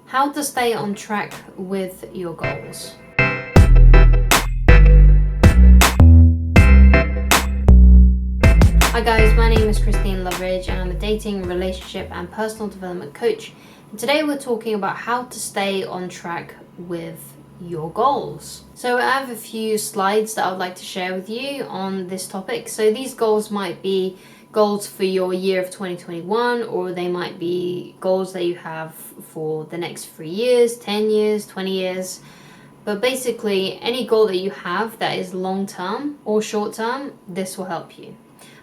How to stay on track with your goals. Hi guys, my name is Christine Loveridge and I'm a dating, relationship and personal development coach. And today we're talking about how to stay on track with your goals. So I have a few slides that I would like to share with you on this topic. So these goals might be goals for your year of 2021, or they might be goals that you have for the next 3 years, 10 years, 20 years. But basically, any goal that you have that is long term or short term, this will help you.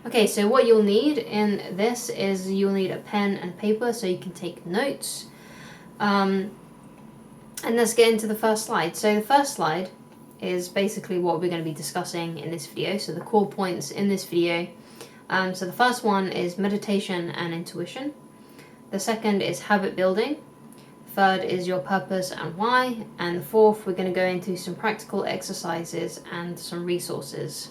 Okay, so what you'll need in this is you'll need a pen and paper so you can take notes. And let's get into the first slide. So the first slide is basically what we're going to be discussing in this video. So the core points in this video. So the first one is meditation and intuition. The second is habit building. Third is your purpose and why. And the fourth, we're going to go into some practical exercises and some resources.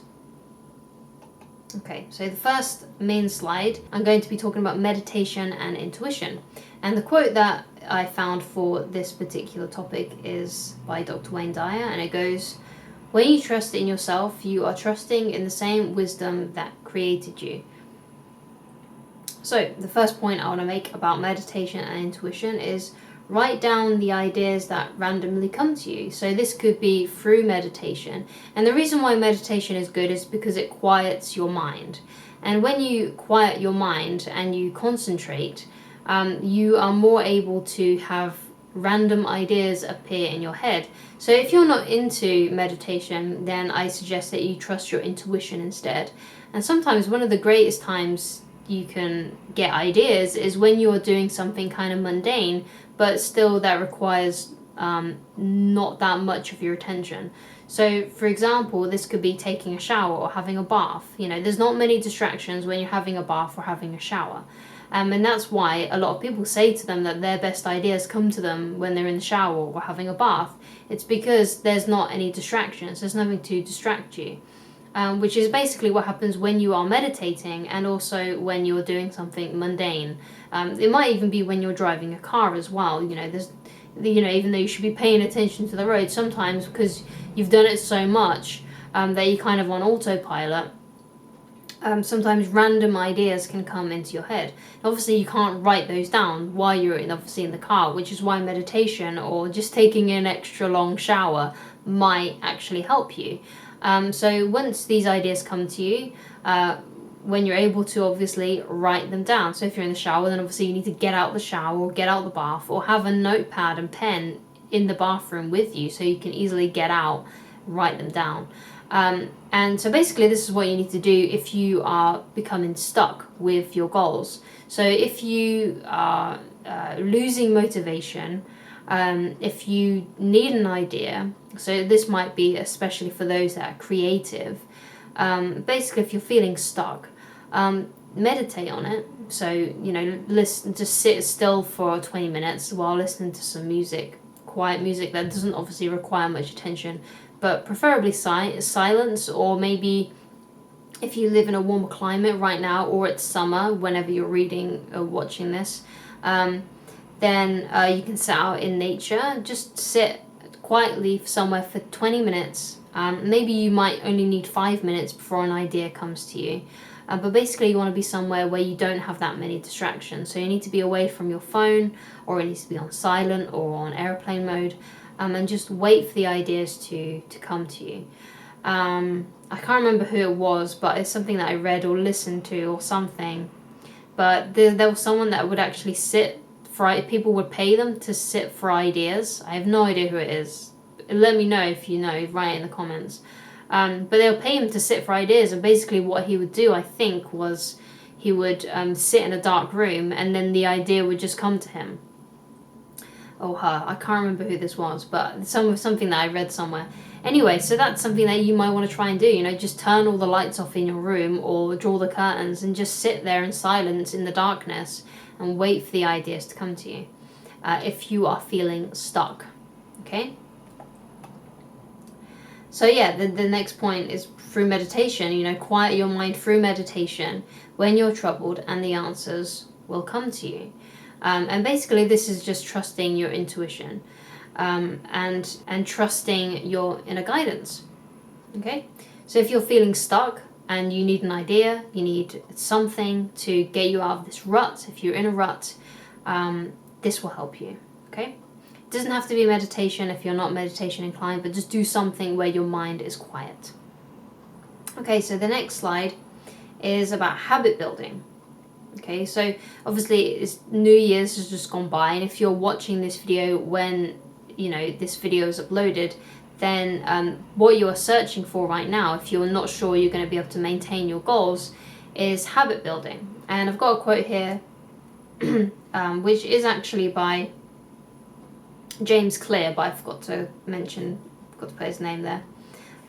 Okay, so the first main slide, I'm going to be talking about meditation and intuition. And the quote that I found for this particular topic is by Dr. Wayne Dyer, and it goes, "When you trust in yourself, you are trusting in the same wisdom that created you." So the first point I want to make about meditation and intuition is write down the ideas that randomly come to you. So this could be through meditation. And the reason why meditation is good is because it quiets your mind. And when you quiet your mind and you concentrate, you are more able to have random ideas appear in your head. So if you're not into meditation, then I suggest that you trust your intuition instead. And sometimes one of the greatest times you can get ideas is when you're doing something kind of mundane, but still that requires not that much of your attention. So for example, this could be taking a shower or having a bath. You know, there's not many distractions when you're having a bath or having a shower. And that's why a lot of people say to them that their best ideas come to them when they're in the shower or having a bath. It's because there's not any distractions. There's nothing to distract you. Which is basically what happens when you are meditating and also when you're doing something mundane. It might even be when you're driving a car as well. Even though you should be paying attention to the road, sometimes because you've done it so much that you're kind of on autopilot, sometimes random ideas can come into your head. Obviously, you can't write those down while you're in the car, which is why meditation or just taking an extra long shower might actually help you. So once these ideas come to you, when you're able to obviously write them down. So if you're in the shower, then obviously you need to get out the shower or get out the bath or have a notepad and pen in the bathroom with you so you can easily get out, write them down. And so basically this is what you need to do if you are becoming stuck with your goals. So if you are losing motivation, if you need an idea, so this might be especially for those that are creative, basically if you're feeling stuck, meditate on it. So, listen, just sit still for 20 minutes while listening to some music, quiet music that doesn't obviously require much attention, but preferably silence, or maybe if you live in a warmer climate right now, or it's summer, whenever you're reading or watching this, then you can sit out in nature, just sit quietly somewhere for 20 minutes. Maybe you might only need 5 minutes before an idea comes to you. But basically you want to be somewhere where you don't have that many distractions. So you need to be away from your phone, or it needs to be on silent or on airplane mode, and just wait for the ideas to come to you. I can't remember who it was, but it's something that I read or listened to or something. But there was someone that would actually sit for, people would pay them to sit for ideas. I have no idea who it is. Let me know if you know, write in the comments. But they'll pay him to sit for ideas, and basically what he would do, I think, was he would sit in a dark room and then the idea would just come to him. Or her. I can't remember who this was, but something that I read somewhere. Anyway, so that's something that you might want to try and do. Just turn all the lights off in your room or draw the curtains and just sit there in silence in the darkness and wait for the ideas to come to you if you are feeling stuck. Okay? So yeah, the next point is through meditation. Quiet your mind through meditation when you're troubled, and the answers will come to you. And basically this is just trusting your intuition, and trusting your inner guidance. Okay, so if you're feeling stuck and you need an idea, you need something to get you out of this rut, if you're in a rut, this will help you. Okay, it doesn't have to be meditation if you're not meditation inclined, but just do something where your mind is quiet. Okay, so the next slide is about habit building. Okay, so obviously it's New Year's has just gone by, and if you're watching this video when this video is uploaded, then what you are searching for right now, if you're not sure you're going to be able to maintain your goals, is habit building. And I've got a quote here which is actually by James Clear, but I forgot to put his name there.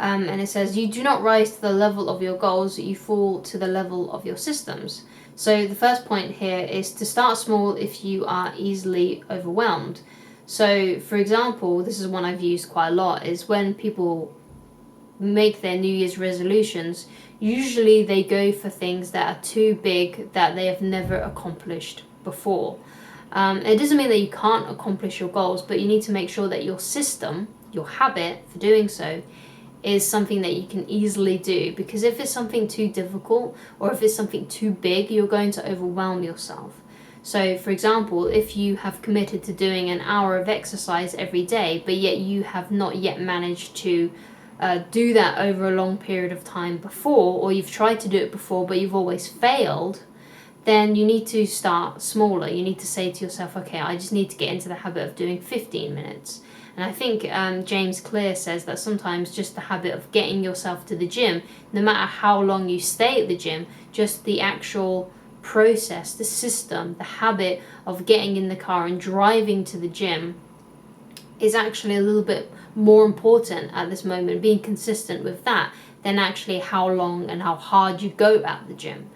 And it says, you do not rise to the level of your goals, you fall to the level of your systems. So the first point here is to start small if you are easily overwhelmed. So for example, this is one I've used quite a lot, is when people make their New Year's resolutions, usually they go for things that are too big that they have never accomplished before. It doesn't mean that you can't accomplish your goals, but you need to make sure that your system, your habit for doing so, is something that you can easily do. Because if it's something too difficult, or if it's something too big, you're going to overwhelm yourself. So for example, if you have committed to doing an hour of exercise every day, but yet you have not yet managed to do that over a long period of time before, or you've tried to do it before but you've always failed, then you need to start smaller. You need to say to yourself, okay, I just need to get into the habit of doing 15 minutes. And I think James Clear says that sometimes just the habit of getting yourself to the gym, no matter how long you stay at the gym, just the actual process, the system, the habit of getting in the car and driving to the gym is actually a little bit more important at this moment, being consistent with that, than actually how long and how hard you go at the gym.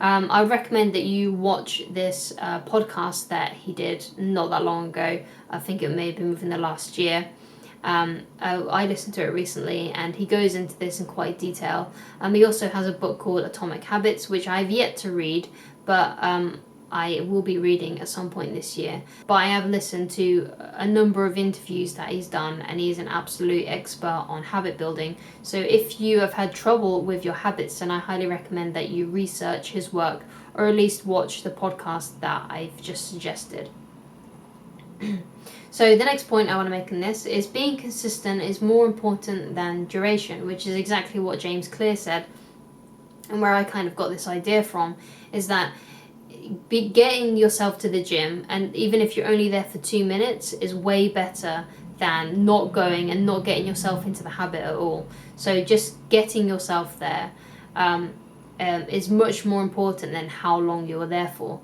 I recommend that you watch this podcast that he did not that long ago. I think it may have been within the last year. I listened to it recently, and he goes into this in quite detail. He also has a book called Atomic Habits, which I've yet to read, but I will be reading at some point this year. But I have listened to a number of interviews that he's done, and he's an absolute expert on habit building. So if you have had trouble with your habits, then I highly recommend that you research his work, or at least watch the podcast that I've just suggested. So the next point I want to make in this is being consistent is more important than duration, which is exactly what James Clear said, and where I kind of got this idea from, is that getting yourself to the gym, and even if you're only there for 2 minutes, is way better than not going and not getting yourself into the habit at all. So just getting yourself there is much more important than how long you are there for.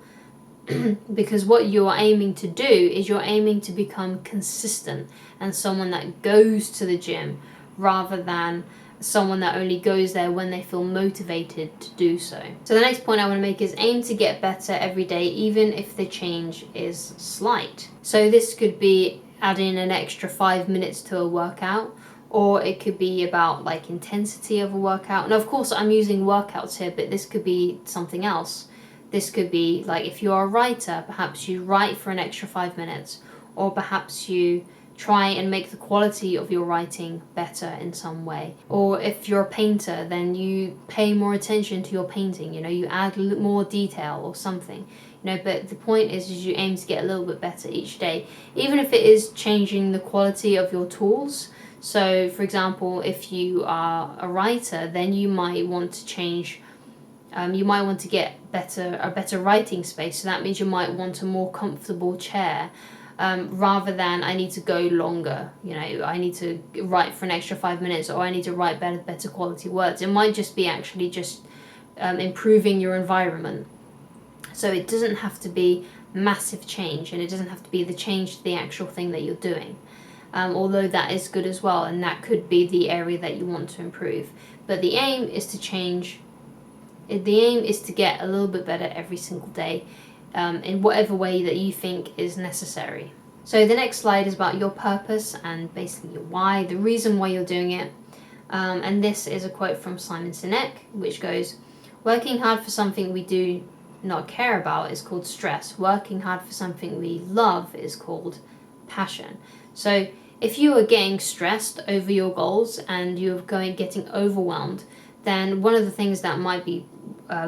Because what you're aiming to do is you're aiming to become consistent and someone that goes to the gym, rather than someone that only goes there when they feel motivated to do so. So the next point I want to make is aim to get better every day, even if the change is slight. So this could be adding an extra 5 minutes to a workout, or it could be about like intensity of a workout. And of course I'm using workouts here, but this could be something else. This could be like, if you're a writer, perhaps you write for an extra 5 minutes, or perhaps you try and make the quality of your writing better in some way. Or if you're a painter, then you pay more attention to your painting, you add more detail or something. But the point is you aim to get a little bit better each day, even if it is changing the quality of your tools. So for example, if you are a writer, then you might want to change, you might want to get a better writing space. So that means you might want a more comfortable chair, rather than I need to go longer, I need to write for an extra 5 minutes, or I need to write better quality words. It might just be actually just improving your environment. So it doesn't have to be massive change, and it doesn't have to be the change to the actual thing that you're doing. Although that is good as well, and that could be the area that you want to improve. But the aim is to change. The aim is to get a little bit better every single day, in whatever way that you think is necessary. So the next slide is about your purpose and basically your why, the reason why you're doing it. And this is a quote from Simon Sinek, which goes, "Working hard for something we do not care about is called stress. Working hard for something we love is called passion. So if you are getting stressed over your goals and you're getting overwhelmed, then one of the things that might be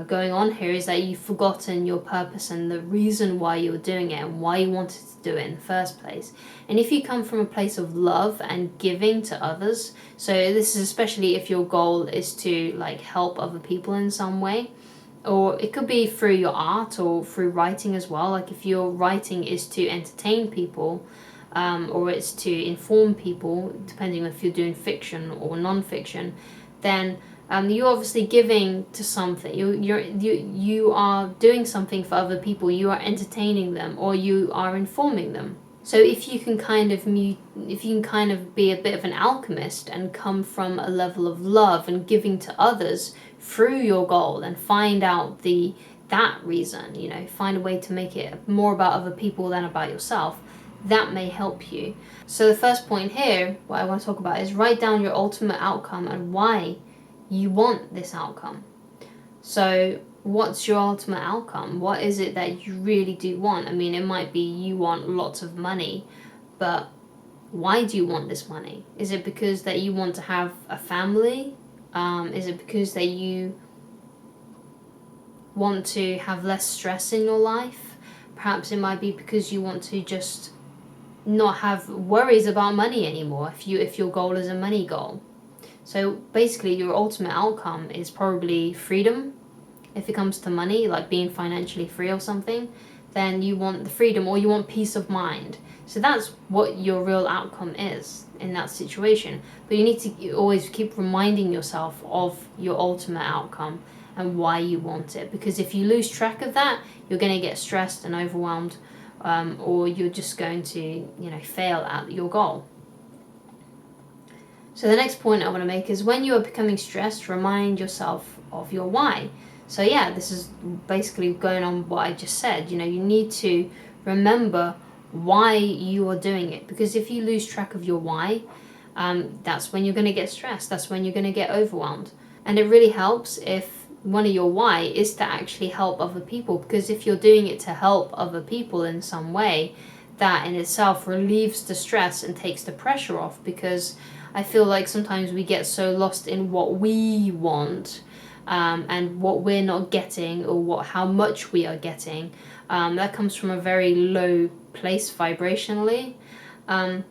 going on here is that you've forgotten your purpose and the reason why you're doing it and why you wanted to do it in the first place. And if you come from a place of love and giving to others, so this is especially if your goal is to like help other people in some way, or it could be through your art or through writing as well. Like if your writing is to entertain people, or it's to inform people, depending if you're doing fiction or non-fiction, then you're obviously giving to something. You are doing something for other people. You are entertaining them, or you are informing them. So if you can kind of be a bit of an alchemist and come from a level of love and giving to others through your goal, and find out that reason, find a way to make it more about other people than about yourself, that may help you. So the first point here, what I want to talk about, is write down your ultimate outcome and why you want this outcome. So what's your ultimate outcome? What is it that you really do want? I mean, it might be you want lots of money, but why do you want this money? Is it because that you want to have a family? Is it because that you want to have less stress in your life? Perhaps it might be because you want to just not have worries about money anymore, if your goal is a money goal. So basically your ultimate outcome is probably freedom. If it comes to money, like being financially free or something, then you want the freedom, or you want peace of mind. So that's what your real outcome is in that situation. But you need to always keep reminding yourself of your ultimate outcome and why you want it. Because if you lose track of that, you're going to get stressed and overwhelmed, or you're just going to, fail at your goal. So the next point I want to make is, when you are becoming stressed, remind yourself of your why. So yeah, this is basically going on what I just said. You need to remember why you are doing it, because if you lose track of your why, that's when you're going to get stressed. That's when you're going to get overwhelmed. And it really helps if one of your why is to actually help other people, because if you're doing it to help other people in some way, that in itself relieves the stress and takes the pressure off. Because I feel like sometimes we get so lost in what we want, and what we're not getting, or how much we are getting. That comes from a very low place vibrationally, and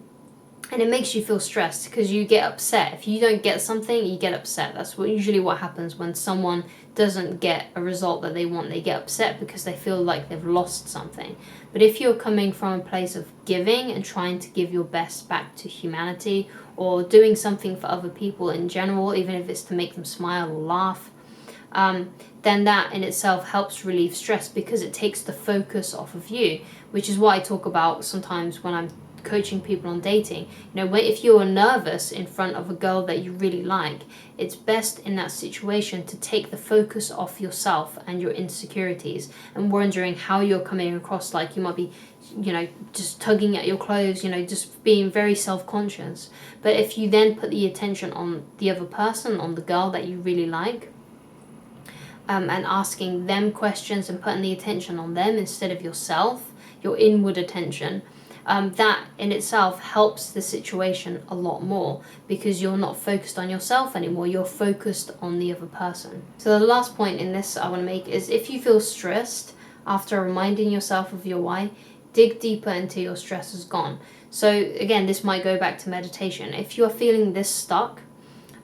it makes you feel stressed because you get upset. If you don't get something, you get upset. That's usually what happens when someone doesn't get a result that they want. They get upset because they feel like they've lost something. But if you're coming from a place of giving and trying to give your best back to humanity, or doing something for other people in general, even if it's to make them smile or laugh, then that in itself helps relieve stress, because it takes the focus off of you, which is what I talk about sometimes when I'm coaching people on dating. If you're nervous in front of a girl that you really like, it's best in that situation to take the focus off yourself and your insecurities, and wondering how you're coming across. Like you might be, just tugging at your clothes, just being very self-conscious. But if you then put the attention on the other person, on the girl that you really like, and asking them questions and putting the attention on them instead of yourself, your inward attention, that in itself helps the situation a lot more, because you're not focused on yourself anymore, you're focused on the other person. So the last point in this I want to make is, if you feel stressed after reminding yourself of your why, dig deeper until your stress is gone. So again, this might go back to meditation. If you're feeling this stuck,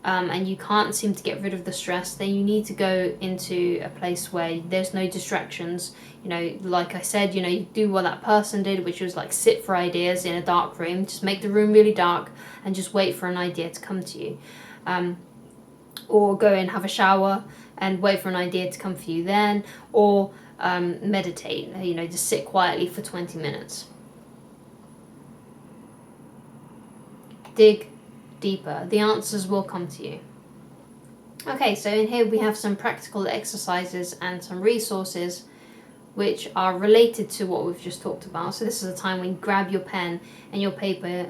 and you can't seem to get rid of the stress, then you need to go into a place where there's no distractions. Like I said, you do what that person did, which was like sit for ideas in a dark room. Just make the room really dark and just wait for an idea to come to you. Or go and have a shower and wait for an idea to come for you then. Or meditate, just sit quietly for 20 minutes. Dig deeper. The answers will come to you. Okay, so in here we have some practical exercises and some resources which are related to what we've just talked about. So this is a time when you grab your pen and your paper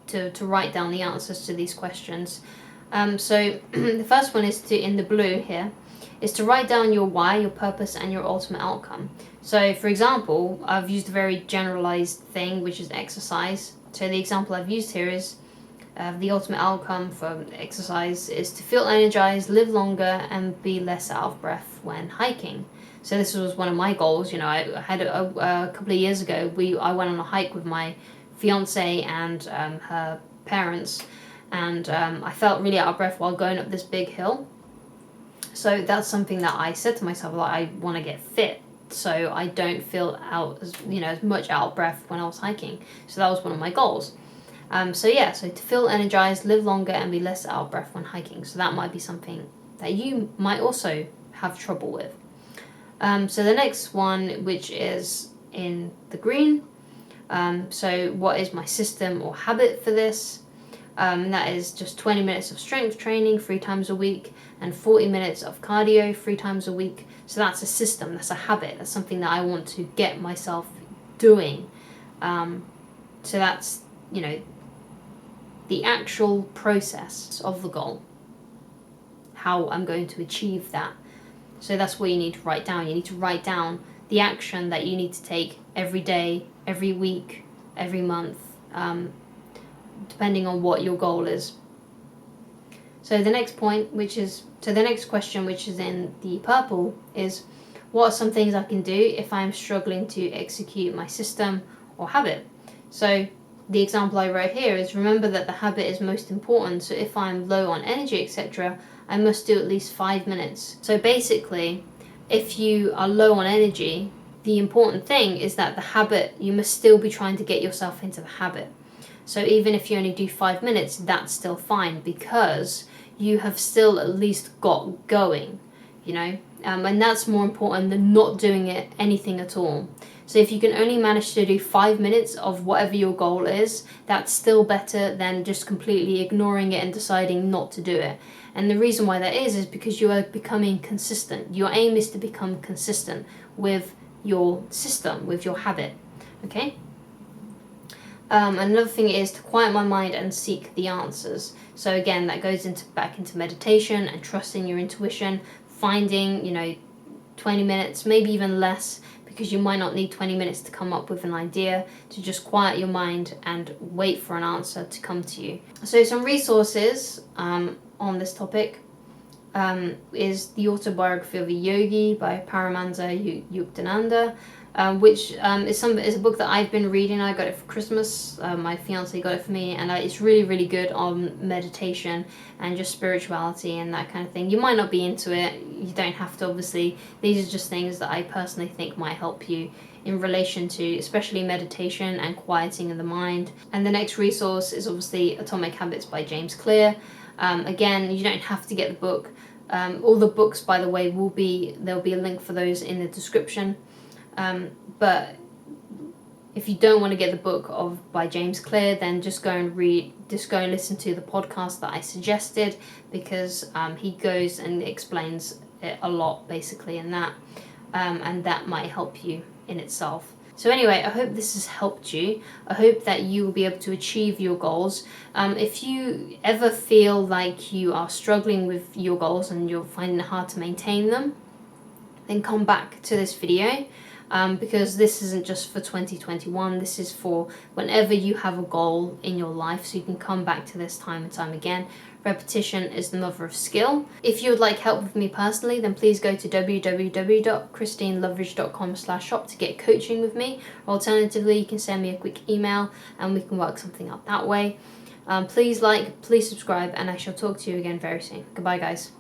to write down the answers to these questions. So the first one is in the blue here, is to write down your why, your purpose, and your ultimate outcome. So for example, I've used a very generalized thing, which is exercise. So the example I've used here is the ultimate outcome for exercise is to feel energized, live longer, and be less out of breath when hiking. So this was one of my goals. You know, I had a couple of years ago, I went on a hike with my fiance and her parents, and I felt really out of breath while going up this big hill. So that's something that I said to myself, like, I want to get fit so I don't feel as much out of breath when I was hiking. So that was one of my goals. So to feel energized, live longer, and be less out of breath when hiking. So that might be something that you might also have trouble with. So the next one, which is in the green, so what is my system or habit for this? That is just 20 minutes of strength training 3 times a week and 40 minutes of cardio 3 times a week. So that's a system, that's a habit, that's something that I want to get myself doing. So that's, the actual process of the goal, how I'm going to achieve that. So that's what you need to write down. You need to write down the action that you need to take every day, every week, every month, depending on what your goal is. So the next question, which is in the purple, is what are some things I can do if I'm struggling to execute my system or habit? So the example I wrote here is, remember that the habit is most important. So if I'm low on energy, etc., I must do at least 5 minutes. So basically, if you are low on energy, the important thing is that the habit, you must still be trying to get yourself into the habit. So even if you only do 5 minutes, that's still fine, because you have still at least got going, and that's more important than not doing anything at all. So if you can only manage to do 5 minutes of whatever your goal is, that's still better than just completely ignoring it and deciding not to do it. And the reason why that is because you are becoming consistent. Your aim is to become consistent with your system, with your habit. Okay? Another thing is to quiet my mind and seek the answers. So again, that goes back into meditation and trusting your intuition, finding 20 minutes, maybe even less, because you might not need 20 minutes to come up with an idea, to just quiet your mind and wait for an answer to come to you. So some resources on this topic is The Autobiography of a Yogi by Paramahansa Yuktananda, which is a book that I've been reading. I got it for Christmas. My fiance got it for me, and it's really, really good on meditation and just spirituality and that kind of thing. You might not be into it. You don't have to, obviously. These are just things that I personally think might help you in relation to especially meditation and quieting of the mind. And the next resource is obviously Atomic Habits by James Clear. Again, you don't have to get the book. All the books, by the way, there'll be a link for those in the description. But if you don't want to get the book by James Clear, then just go and listen to the podcast that I suggested, because he goes and explains it a lot basically in that, and that might help you in itself. So anyway, I hope this has helped you. I hope that you will be able to achieve your goals. If you ever feel like you are struggling with your goals and you're finding it hard to maintain them, then come back to this video. Because this isn't just for 2021, this is for whenever you have a goal in your life, so you can come back to this time and time again. Repetition is the mother of skill. If you would like help with me personally, then please go to www.christineloveridge.com/shop to get coaching with me. Alternatively, you can send me a quick email and we can work something out that way. Please subscribe, and I shall talk to you again very soon. Goodbye, guys.